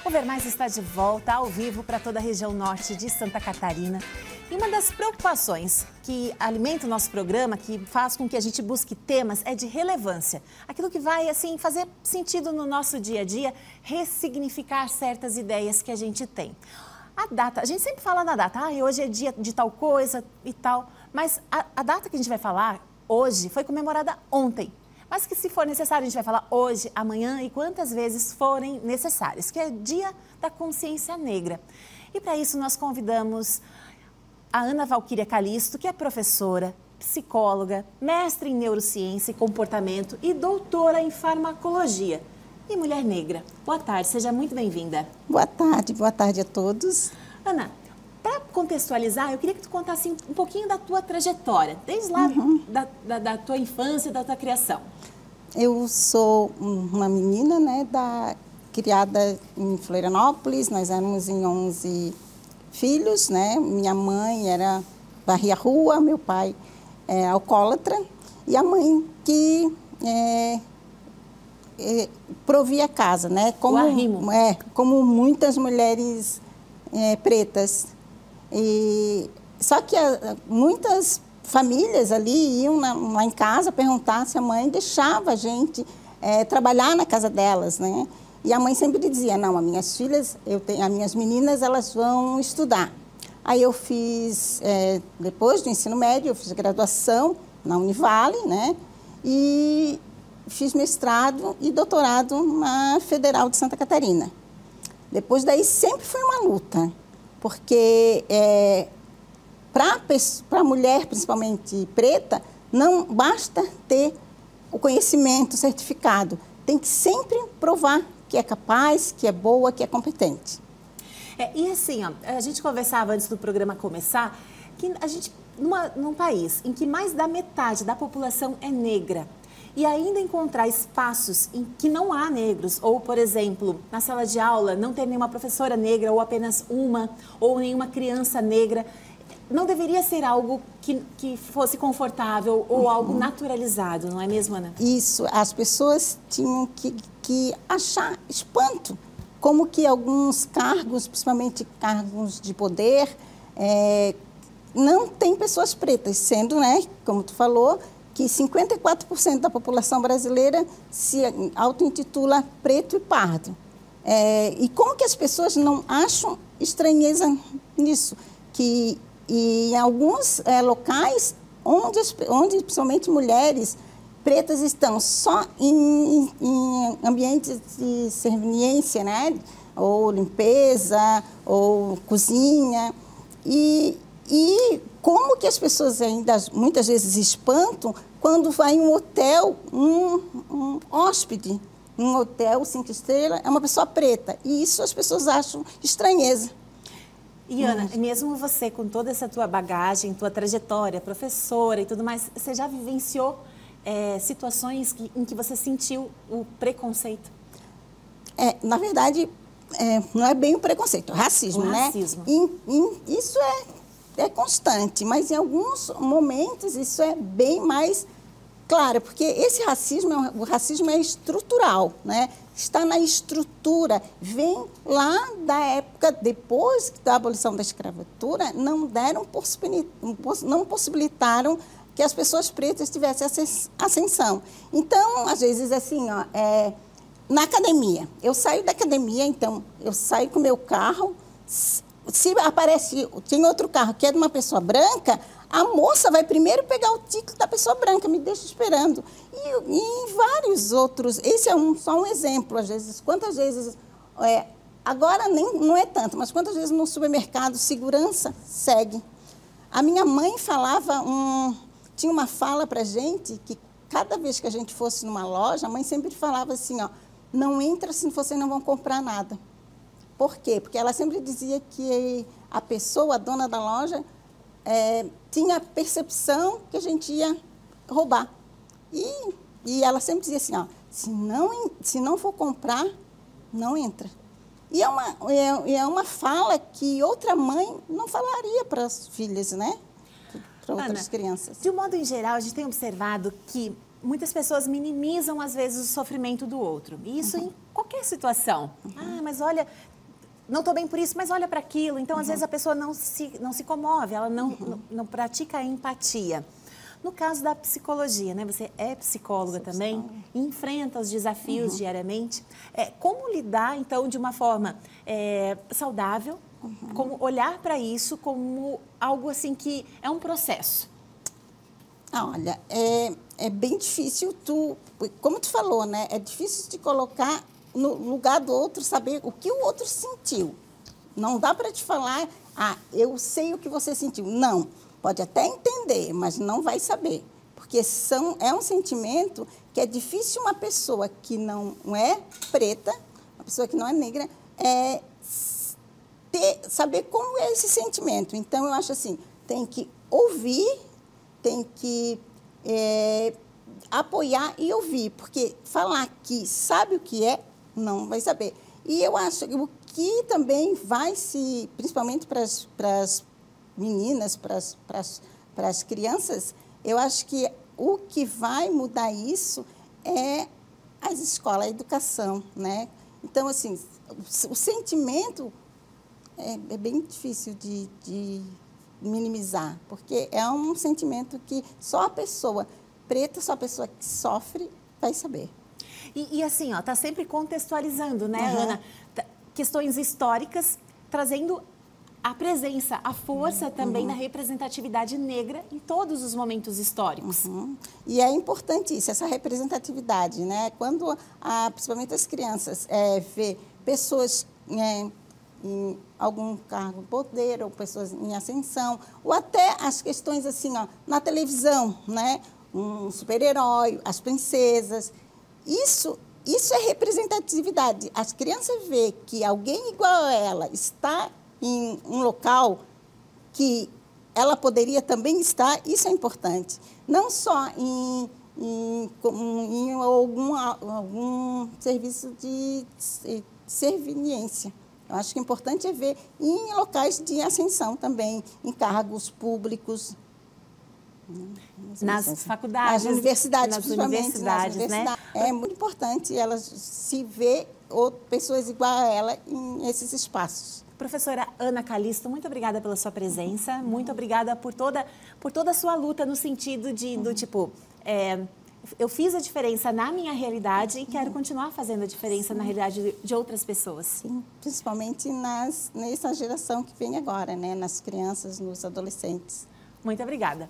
O Ver Mais está de volta ao vivo para toda a região norte de Santa Catarina. E uma das preocupações que alimenta o nosso programa, que faz com que a gente busque temas, é de relevância. Aquilo que vai, assim, fazer sentido no nosso dia a dia, ressignificar certas ideias que a gente tem. A data, a gente sempre fala na data, hoje é dia de tal coisa e tal, mas a data que a gente vai falar hoje foi comemorada ontem. Mas que se for necessário, a gente vai falar hoje, amanhã e quantas vezes forem necessárias, que é Dia da Consciência Negra. E para isso nós convidamos a Ana Valquíria Calisto, que é professora, psicóloga, mestre em neurociência e comportamento e doutora em farmacologia. E mulher negra. Boa tarde, seja muito bem-vinda. Boa tarde a todos. Ana, para contextualizar, eu queria que tu contasse um pouquinho da tua trajetória, desde lá da tua infância, da tua criação. Eu sou uma menina, né, criada em Florianópolis, nós éramos em 11 filhos, né? Minha mãe varria a rua, meu pai é alcoólatra e a mãe que provia a casa, né? Como muitas mulheres pretas. Só que muitas famílias ali iam lá em casa perguntar se a mãe deixava a gente trabalhar na casa delas, né? E a mãe sempre dizia, não, as minhas filhas, as minhas meninas, elas vão estudar. Aí eu fiz, depois do ensino médio, eu fiz graduação na Univale, né? E fiz mestrado e doutorado na Federal de Santa Catarina. Depois daí sempre foi uma luta, porque para a mulher, principalmente preta, não basta ter o conhecimento certificado, tem que sempre provar que é capaz, que é boa, que é competente. E assim, ó, a gente conversava antes do programa começar, que a gente, num país em que mais da metade da população é negra, e ainda encontrar espaços em que não há negros, ou, por exemplo, na sala de aula, não ter nenhuma professora negra, ou apenas uma, ou nenhuma criança negra, não deveria ser algo que fosse confortável ou algo naturalizado, não é mesmo, Ana? Isso, as pessoas tinham que achar espanto, como que alguns cargos, principalmente cargos de poder, não tem pessoas pretas, sendo, né, como tu falou, que 54% da população brasileira se auto-intitula preto e pardo. E como que as pessoas não acham estranheza nisso? E em alguns locais, onde principalmente mulheres pretas estão só em ambientes de serviniência, né? Ou limpeza, ou cozinha. E como que as pessoas ainda muitas vezes espantam quando vai em um hotel, um hóspede, um hotel 5 estrelas, é uma pessoa preta. E isso as pessoas acham estranheza. E Ana, mesmo você com toda essa tua bagagem, tua trajetória, professora e tudo mais, você já vivenciou situações em que você sentiu o preconceito? Na verdade, não é bem o preconceito, o racismo, né? Racismo. Isso é constante, mas em alguns momentos isso é bem mais claro, porque o racismo é estrutural, né? Está na estrutura, vem lá da época, depois da abolição da escravatura, não possibilitaram que as pessoas pretas tivessem ascensão. Então, às vezes, assim, ó, na academia, eu saio da academia, então, eu saio com o meu carro, se tem outro carro que é de uma pessoa branca, a moça vai primeiro pegar o título da pessoa branca, me deixa esperando. E em vários outros, esse é só um exemplo, às vezes, quantas vezes, agora não é tanto, mas quantas vezes no supermercado, segurança segue. A minha mãe tinha uma fala para a gente, que cada vez que a gente fosse numa loja, a mãe sempre falava assim, ó, não entra se vocês não vão comprar nada. Por quê? Porque ela sempre dizia que a pessoa, a dona da loja, tinha a percepção que a gente ia roubar. E ela sempre dizia assim, ó, se não for comprar, não entra. E é uma fala que outra mãe não falaria para as filhas, né? Para outras crianças. De um modo em geral, a gente tem observado que muitas pessoas minimizam, às vezes, o sofrimento do outro. E isso em qualquer situação. Mas olha, não estou bem por isso, mas olha para aquilo. Então, às vezes, a pessoa não se comove, ela não pratica a empatia. No caso da psicologia, né? Você é psicóloga também, enfrenta os desafios diariamente. Como lidar, então, de uma forma saudável, como olhar para isso como algo assim que é um processo? Olha, é bem difícil como tu falou, né? É difícil te colocar no lugar do outro, saber o que o outro sentiu. Não dá para te falar, eu sei o que você sentiu. Não. Pode até entender, mas não vai saber. Porque é um sentimento que é difícil uma pessoa que não é preta, uma pessoa que não é negra, saber como é esse sentimento. Então, eu acho assim, tem que ouvir, tem que apoiar e ouvir. Porque falar que sabe o que é, não vai saber. E eu acho que o que também vai principalmente para as meninas, para as crianças, eu acho que o que vai mudar isso é as escolas, a educação, né? Então, assim, o sentimento é bem difícil de minimizar, porque é um sentimento que só a pessoa preta, só a pessoa que sofre vai saber. E assim, está sempre contextualizando, né, Ana? Questões históricas, trazendo a presença, a força também da representatividade negra em todos os momentos históricos. E é importante isso, essa representatividade, né? Quando, principalmente as crianças, vê pessoas em algum cargo de poder, ou pessoas em ascensão, ou até as questões assim, na televisão, né? Um super-herói, as princesas. Isso é representatividade. As crianças vê que alguém igual a ela está em um local que ela poderia também estar, isso é importante. Não só em algum serviço de serviniência. Eu acho que é importante ver em locais de ascensão também, em cargos públicos. Nas faculdades, nas universidades, nas universidades, né? É muito importante elas se ver pessoas igual a ela em esses espaços. Professora Ana Calisto, muito obrigada pela sua presença, muito obrigada por toda a sua luta no sentido do tipo, eu fiz a diferença na minha realidade e quero continuar fazendo a diferença na realidade de outras pessoas. Sim, principalmente nessa geração que vem agora, né? Nas crianças, nos adolescentes. Muito obrigada.